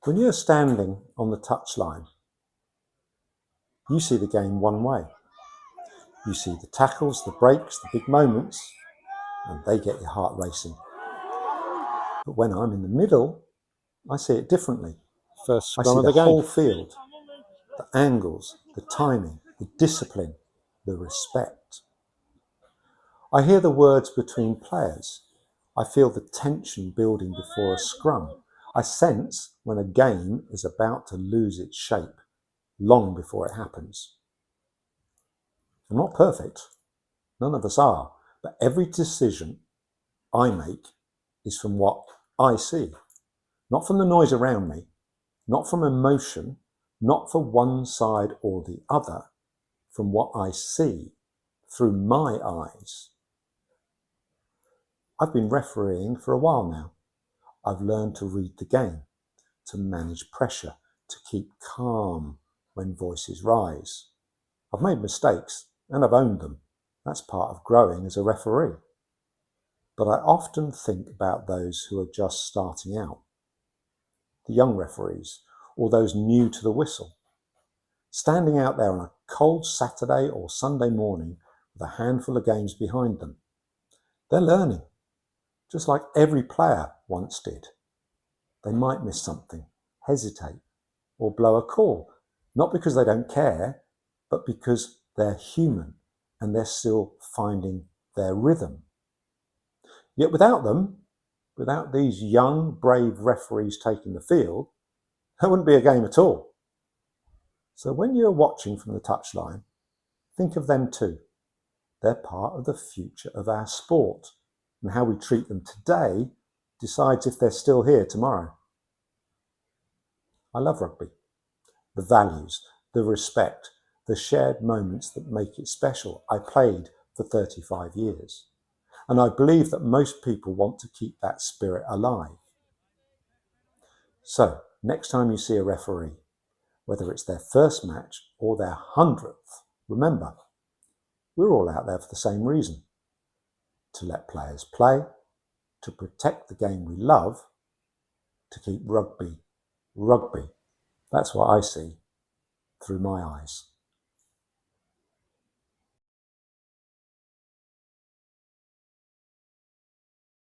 When you're standing on the touchline, you see the game one way. You see the tackles, the breaks, the big moments, and they get your heart racing. But when I'm in the middle, I see it differently. First I scrum see of the the game. whole field, the angles, the timing, the discipline, the respect. I hear the words between players. I feel the tension building before a scrum. I sense when a game is about to lose its shape, long before it happens. I'm not perfect. None of us are. But every decision I make is from what I see, not from the noise around me, not from emotion, not for one side or the other, from what I see through my eyes. I've been refereeing for a while now. I've learned to read the game, to manage pressure, to keep calm when voices rise. I've made mistakes and I've owned them. That's part of growing as a referee. But I often think about those who are just starting out, the young referees, or those new to the whistle, standing out there on a cold Saturday or Sunday morning with a handful of games behind them. They're learning, just like every player once did. They might miss something, hesitate, or blow a call, not because they don't care, but because they're human and they're still finding their rhythm. Yet without them, without these young, brave referees taking the field, there wouldn't be a game at all. So when you're watching from the touchline, think of them too. They're part of the future of our sport, and how we treat them today decides if they're still here tomorrow. I love rugby. The values, the respect, the shared moments that make it special. I played for 35 years, and I believe that most people want to keep that spirit alive. So, next time you see a referee, whether it's their first match or their 100th, remember, we're all out there for the same reason: to let players play, to protect the game we love, to keep rugby, rugby. That's what I see through my eyes.